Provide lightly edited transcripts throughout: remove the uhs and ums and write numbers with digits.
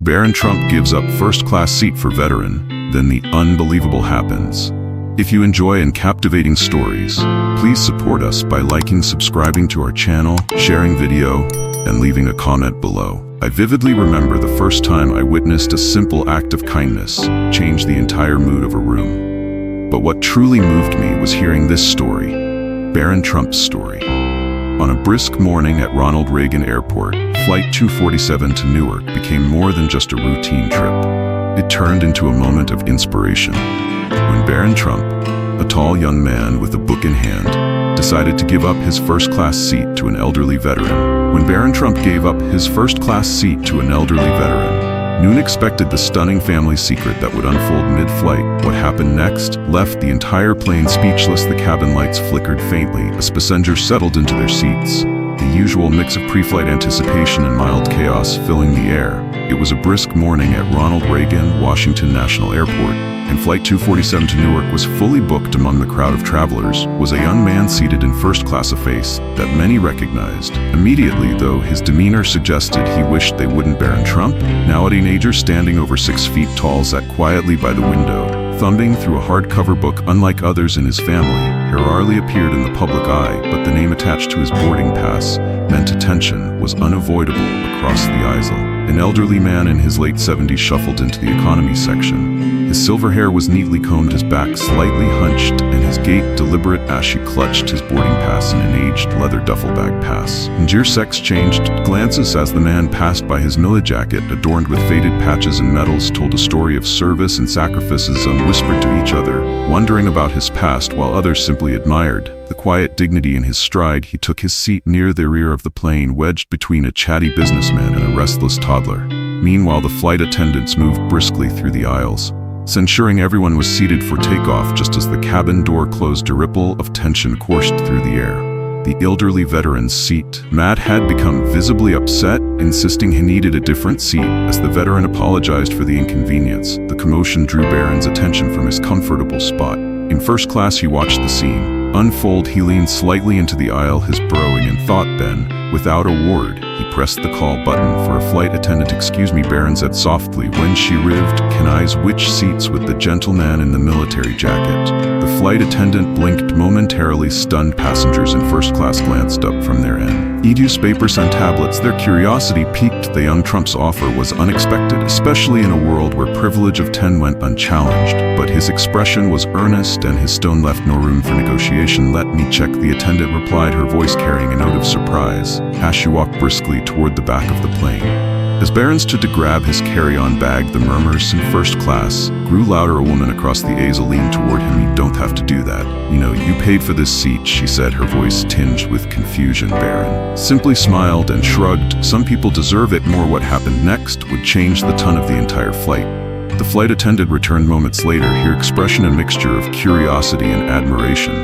Barron Trump gives up first-class seat for veteran, then the unbelievable happens. If you enjoy and captivating stories, please support us by liking, subscribing to our channel, sharing video, and leaving a comment below. I vividly remember the first time I witnessed a simple act of kindness change the entire mood of a room. But what truly moved me was hearing this story, Barron Trump's story. On a brisk morning at Ronald Reagan Airport, Flight 247 to Newark became more than just a routine trip. It turned into a moment of inspiration. When Barron Trump, a tall young man with a book in hand, decided to give up his first-class seat to an elderly veteran. When Barron Trump gave up his first-class seat to an elderly veteran, Noon expected the stunning family secret that would unfold mid-flight. What happened next left the entire plane speechless. The cabin lights flickered faintly as passengers settled into their seats, the usual mix of pre-flight anticipation and mild chaos filling the air. It was a brisk morning at Ronald Reagan Washington National Airport, and Flight 247 to Newark was fully booked. Among the crowd of travelers was a young man seated in first class, a face that many recognized. Immediately, though, his demeanor suggested he wished they wouldn't. Barron Trump, now a teenager standing over 6 feet tall, sat quietly by the window, thumbing through a hardcover book. Unlike others in his family, he rarely appeared in the public eye, but the name attached to his boarding pass meant attention was unavoidable across the aisle. An elderly man in his late 70s shuffled into the economy section. His silver hair was neatly combed, his back slightly hunched, and his gait deliberate as he clutched his boarding pass in an aged leather duffel bag pass. Njir's exchanged glances as the man passed by. His Milla jacket, adorned with faded patches and medals, told a story of service and sacrifices. Some whispered to each other, wondering about his past, while others simply admired the quiet dignity in his stride. He took his seat near the rear of the plane, wedged between a chatty businessman and a restless toddler. Meanwhile, the flight attendants moved briskly through the aisles, ensuring everyone was seated for takeoff. Just as the cabin door closed, a ripple of tension coursed through the air. The elderly veteran's seat. Matt had become visibly upset, insisting he needed a different seat. As the veteran apologized for the inconvenience, the commotion drew Barron's attention from his comfortable spot. In first class, he watched the scene unfold. He leaned slightly into the aisle, his brow in thought. Then, without a word, he pressed the call button for a flight attendant. "Excuse me," Barron said softly. When she rived, "Can I switch seats with the gentleman in the military jacket?" The flight attendant blinked momentarily. Stunned passengers in first class glanced up from their newspapers and tablets. Their curiosity piqued. The young Trump's offer was unexpected, especially in a world where privilege of 10 went unchallenged. But his expression was earnest, and his tone left no room for negotiation. "Let me check," the attendant replied, her voice carrying a note of surprise, as she walked briskly toward the back of the plane. As Barron stood to grab his carry-on bag, the murmurs in first class grew louder. A woman across the aisle leaned toward him. "You don't have to do that. You know, you paid for this seat," she said, her voice tinged with confusion. Barron simply smiled and shrugged. "Some people deserve it more." What happened next would change the tone of the entire flight. The flight attendant returned moments later, her expression a mixture of curiosity and admiration.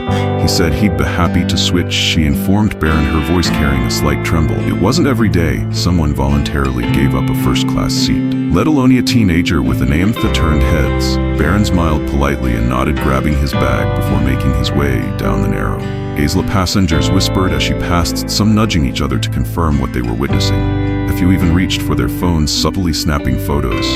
He said he'd be happy to switch, she informed Barron, her voice carrying a slight tremble. It wasn't every day someone voluntarily gave up a first-class seat, let alone a teenager with an aim that turned heads. Barron smiled politely and nodded, grabbing his bag before making his way down the narrow aisle. Passengers whispered as she passed, some nudging each other to confirm what they were witnessing. A few even reached for their phones, subtly snapping photos.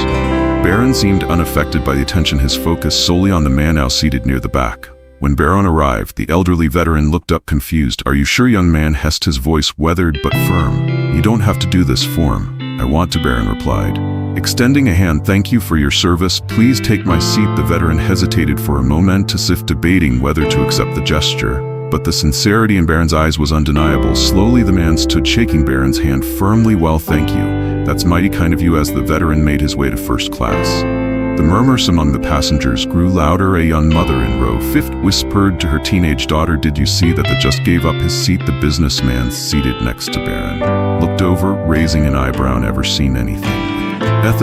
Barron seemed unaffected by the attention, his focus solely on the man now seated near the back. When Barron arrived, the elderly veteran looked up confused. "Are you sure?" young man hessed, his voice weathered but firm. "You don't have to do this for him." "I want to," Barron replied, extending a hand. "Thank you for your service. Please take my seat." The veteran hesitated for a moment, as if debating whether to accept the gesture, but the sincerity in Barron's eyes was undeniable. Slowly the man stood, shaking Barron's hand firmly. "Well, thank you. That's mighty kind of you." As the veteran made his way to first class, the murmurs among the passengers grew louder. A young mother in row 5 whispered to her teenage daughter, "Did you see that they just gave up his seat?" The businessman seated next to Barron looked over, raising an eyebrow. "Never seen anything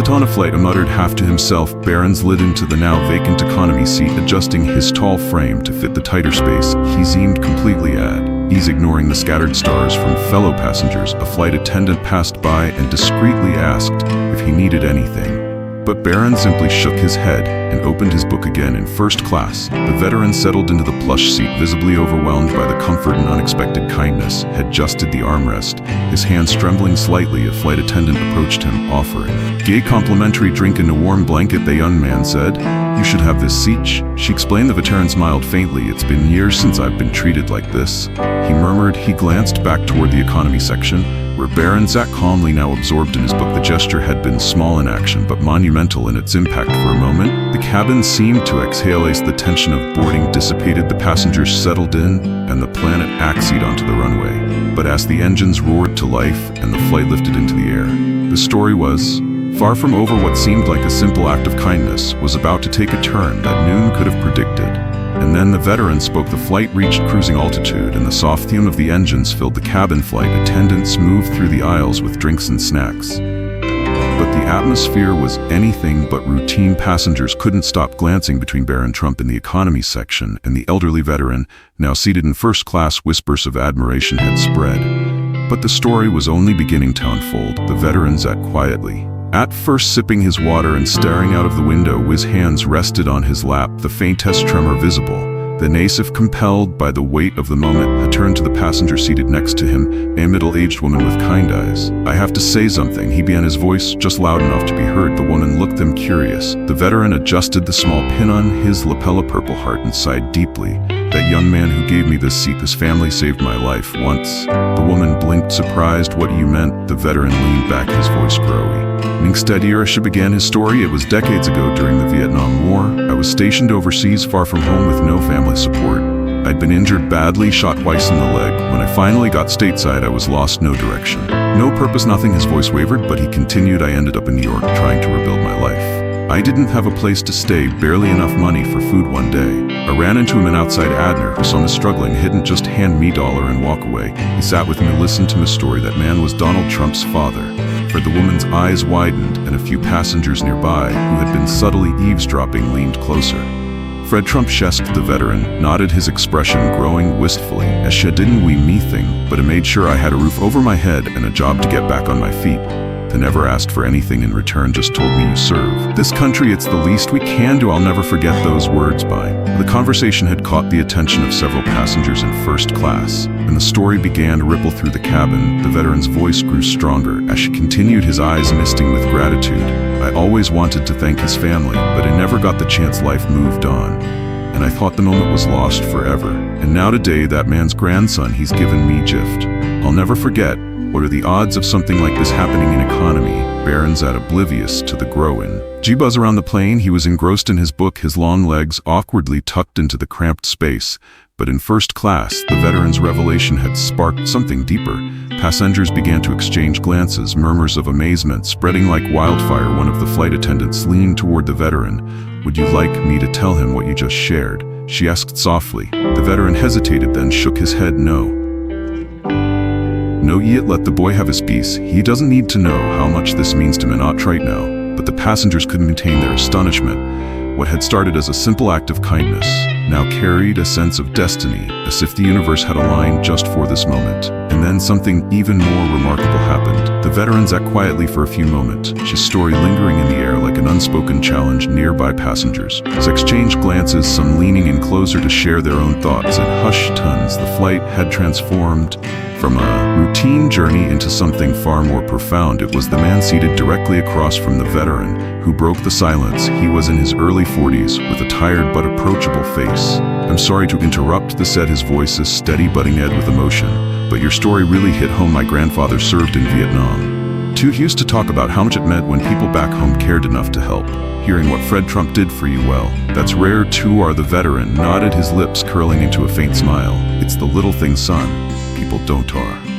on a flight," he muttered half to himself. Barron slid into the now vacant economy seat, adjusting his tall frame to fit the tighter space. He seemed completely at ease, ignoring the scattered stars from fellow passengers. A flight attendant passed by and discreetly asked if he needed anything. But Barron simply shook his head and opened his book again in first class. The veteran settled into the plush seat, visibly overwhelmed by the comfort and unexpected kindness, had adjusted the armrest. His hands trembling slightly, a flight attendant approached him, offering "Gay complimentary drink and a warm blanket," the young man said. "You should have this seat," she explained. The veteran smiled faintly. "It's been years since I've been treated like this," he murmured. He glanced back toward the economy section, where Barron sat calmly, now absorbed in his book. The gesture had been small in action, but monumental in its impact. For a moment, the cabin seemed to exhale as the tension of boarding dissipated. The passengers settled in, and the planet taxied onto the runway. But as the engines roared to life and the flight lifted into the air, the story was far from over. What seemed like a simple act of kindness was about to take a turn that noon could have predicted. And then the veteran spoke. The flight reached cruising altitude, and the soft hum of the engines filled the cabin. Flight attendants moved through the aisles with drinks and snacks. But the atmosphere was anything but routine. Passengers couldn't stop glancing between Barron Trump in the economy section and the elderly veteran, now seated in first class. Whispers of admiration had spread. But the story was only beginning to unfold. The veteran sat quietly, at first sipping his water and staring out of the window. His hands rested on his lap, the faintest tremor visible. Then, as if compelled by the weight of the moment, he turned to the passenger seated next to him, a middle-aged woman with kind eyes. "I have to say something," he began, his voice just loud enough to be heard. The woman looked at them, curious. The veteran adjusted the small pin on his lapel. A Purple Heart, and sighed deeply. "That young man who gave me this seat, this family saved my life once." The woman blinked, surprised. "What you meant?" The veteran leaned back, his voice growy. Steadier, she began his story. "It was decades ago during the Vietnam War. I was stationed overseas, far from home, with no family support. I'd been injured badly, shot twice in the leg. When I finally got stateside, I was lost, no direction, no purpose, nothing." His voice wavered, but he continued. "I ended up in New York, trying to rebuild my life. I didn't have a place to stay, barely enough money for food. One day, I ran into a man outside Adner who saw me struggling. He didn't just hand me $1 and walk away. He sat with me and listened to my story. That man was Donald Trump's father." For the woman's eyes widened, and a few passengers nearby, who had been subtly eavesdropping, leaned closer. Fred Trump, the veteran, nodded, his expression growing wistfully. "As she didn't we me thing, but it made sure I had a roof over my head and a job to get back on my feet. They never asked for anything in return, just told me you serve this country, it's the least we can do." I'll never forget those words. The conversation had caught the attention of several passengers in first class, and the story began to ripple through the cabin. The veteran's voice grew stronger as she continued, his eyes misting with gratitude. "I always wanted to thank his family, but I never got the chance. Life moved on, and I thought the moment was lost forever. And now today, that man's grandson, he's given me gift. I'll never forget. What are the odds of something like this happening in economy?" Barron's at oblivious to the growing G-buzz around the plane. He was engrossed in his book, his long legs awkwardly tucked into the cramped space. But in first class, the veteran's revelation had sparked something deeper. Passengers began to exchange glances, murmurs of amazement spreading like wildfire. One of the flight attendants leaned toward the veteran. "Would you like me to tell him what you just shared?" she asked softly. The veteran hesitated, then shook his head. No, yet let the boy have his peace. He doesn't need to know how much this means to me, not right now." But the passengers couldn't maintain their astonishment. What had started as a simple act of kindness now carried a sense of destiny, as if the universe had aligned just for this moment. And then something even more remarkable happened. The veteran sat quietly for a few moments, his story lingering in the air like an unspoken challenge. Nearby passengers exchanged glances, some leaning in closer to share their own thoughts. In hushed tones, the flight had transformed from a routine journey into something far more profound. It was the man seated directly across from the veteran who broke the silence. He was in his early 40s, with a tired but approachable face. "I'm sorry to interrupt," said, his voice a steady budding edge with emotion, "but your story really hit home. My grandfather served in Vietnam. Too, he used to talk about how much it meant when people back home cared enough to help. Hearing what Fred Trump did for you, well, that's rare too." Are the veteran nodded, his lips curling into a faint smile. "It's the little things, son. People don't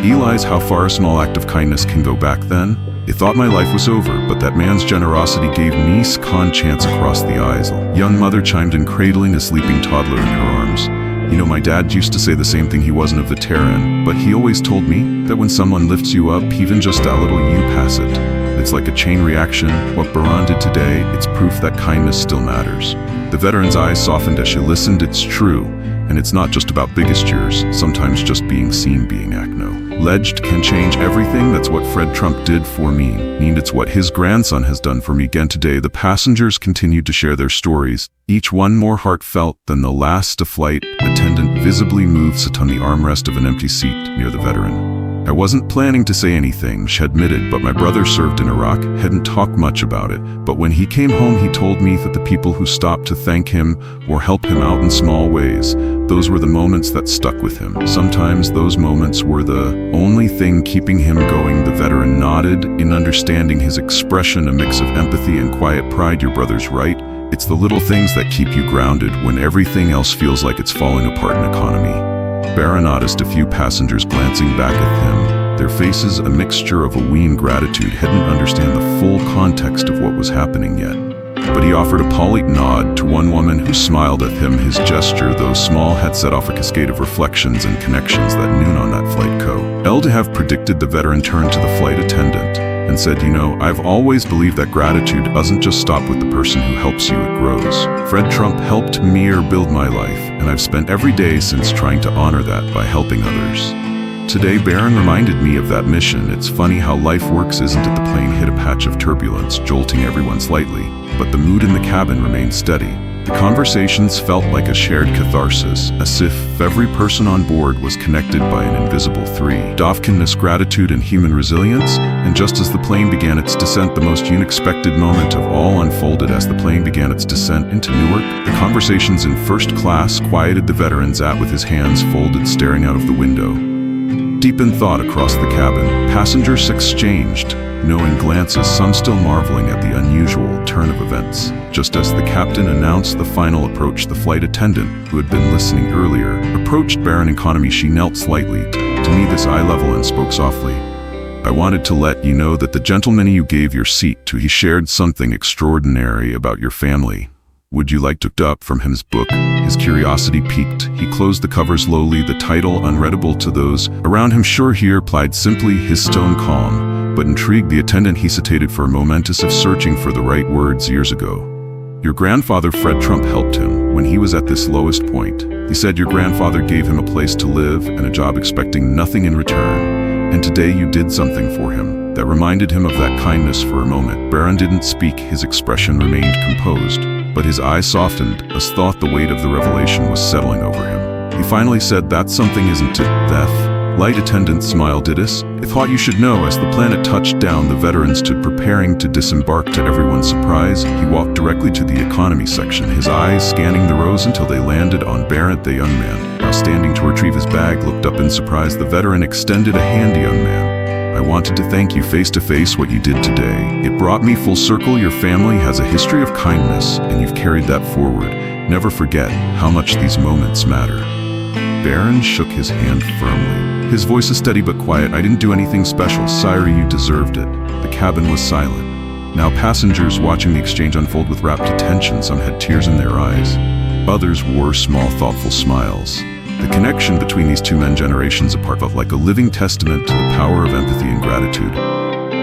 realize how far a small act of kindness can go. Back then, I thought my life was over, but that man's generosity gave me a second chance." Across the aisle, young mother chimed in, cradling a sleeping toddler in her arms. "You know, my dad used to say the same thing. He wasn't a veteran, but he always told me that when someone lifts you up, even just a little, you pass it. It's like a chain reaction. What Barron did today, it's proof that kindness still matters." The veteran's eyes softened as she listened. "It's true. And it's not just about big gestures, sometimes just being seen, being act. No. Legend can change everything. That's what Fred Trump did for me. And it's what his grandson has done for me again today. The passengers continued to share their stories, each one more heartfelt than the last. A flight attendant visibly moved, sat on the armrest of an empty seat near the veteran. I wasn't planning to say anything, she admitted, but my brother served in Iraq, hadn't talked much about it. But when he came home, he told me that the people who stopped to thank him or help him out in small ways, those were the moments that stuck with him. Sometimes those moments were the only thing keeping him going. The veteran nodded, in understanding his expression, a mix of empathy and quiet pride. Your brother's right. It's the little things that keep you grounded when everything else feels like it's falling apart in economy. Barron noticed a few passengers glancing back at him, their faces a mixture of awe and gratitude. Hadn't understand the full context of what was happening yet. But he offered a polite nod to one woman who smiled at him. His gesture, though small, had set off a cascade of reflections and connections that noon on that flight to have predicted. The veteran turned to the flight attendant and said, I've always believed that gratitude doesn't just stop with the person who helps you, it grows. Fred Trump helped me build my life, and I've spent every day since trying to honor that by helping others. Today, Barron reminded me of that mission. It's funny how life works, isn't it? The plane hit a patch of turbulence, jolting everyone slightly, but the mood in the cabin remained steady. The conversations felt like a shared catharsis, as if every person on board was connected by an invisible thread of kindness, gratitude, and human resilience. And just as the plane began its descent, the most unexpected moment of all unfolded. As the plane began its descent into Newark, the conversations in first class quieted. The veteran sat with his hands folded, staring out of the window. Deep in thought across the cabin, passengers exchanged knowing glances, some still marveling at the unusual turn of events. Just as the captain announced the final approach, the flight attendant, who had been listening earlier, approached Barron Economy. She knelt slightly to me, this eye level, and spoke softly. I wanted to let you know that the gentleman you gave your seat to, he shared something extraordinary about your family. Would you like to look up from his book? His curiosity piqued. He closed the cover slowly, the title unreadable to those around him. Sure, he replied simply, his tone calm, but intrigued the attendant. Hesitated for a moment, as if searching for the right words. Years ago, your grandfather, Fred Trump, helped him when he was at this lowest point. He said your grandfather gave him a place to live and a job, expecting nothing in return. And today you did something for him that reminded him of that kindness. For a moment, Barron didn't speak. His expression remained composed, but his eyes softened, as thought the weight of the revelation was settling over him. He finally said, "That something, isn't it, Death?" Light attendant smiled. "It is. I thought you should know." As the planet touched down, the veteran stood preparing to disembark. To everyone's surprise, he walked directly to the economy section, his eyes scanning the rows until they landed on Barron. The young man, while standing to retrieve his bag, looked up in surprise. The veteran extended a hand. "Young man, I wanted to thank you face to face. What you did today, it brought me full circle. Your family has a history of kindness, and you've carried that forward. Never forget how much these moments matter." Barron shook his hand firmly. His voice is steady but quiet. "I didn't do anything special, sire. You deserved it." The cabin was silent. Now passengers watching the exchange unfold with rapt attention. Some had tears in their eyes. Others wore small, thoughtful smiles. The connection between these two men, generations apart, felt like a living testament to the power of empathy and gratitude.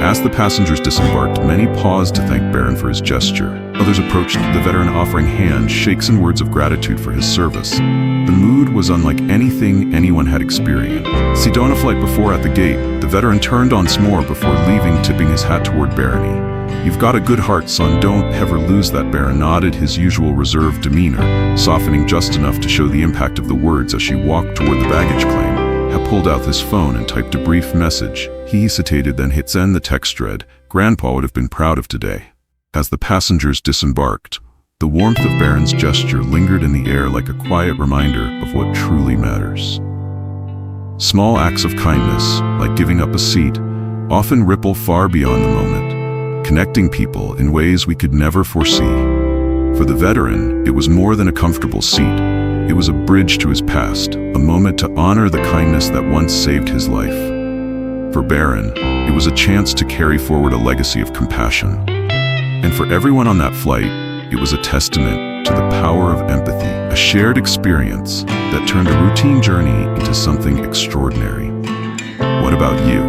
As the passengers disembarked, many paused to thank Barron for his gesture. Others approached the veteran, offering handshakes and words of gratitude for his service. The mood was unlike anything anyone had experienced. On a flight before at the gate, the veteran turned once more before leaving, tipping his hat toward Barron. "You've got a good heart, son. Don't ever lose that." Barron nodded, his usual reserved demeanor softening just enough to show the impact of the words. As she walked toward the baggage claim, had pulled out his phone and typed a brief message. He hesitated, then hit send. The text read, "Grandpa would have been proud of today." As the passengers disembarked, the warmth of Barron's gesture lingered in the air like a quiet reminder of what truly matters. Small acts of kindness, like giving up a seat, often ripple far beyond the moment, connecting people in ways we could never foresee. For the veteran, it was more than a comfortable seat. It was a bridge to his past, a moment to honor the kindness that once saved his life. For Barron, it was a chance to carry forward a legacy of compassion. And for everyone on that flight, it was a testament to the power of empathy, a shared experience that turned a routine journey into something extraordinary. What about you?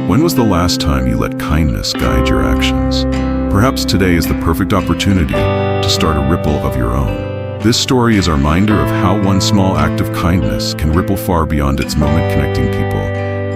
When was the last time you let kindness guide your actions? Perhaps today is the perfect opportunity to start a ripple of your own. This story is a reminder of how one small act of kindness can ripple far beyond its moment, connecting people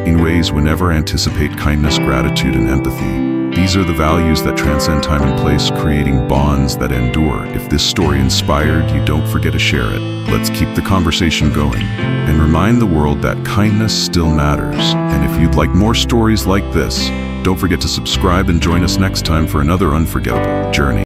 in ways we never anticipate: kindness, gratitude, and empathy. These are the values that transcend time and place, creating bonds that endure. If this story inspired you, don't forget to share it. Let's keep the conversation going and remind the world that kindness still matters. And if you'd like more stories like this, don't forget to subscribe and join us next time for another unforgettable journey.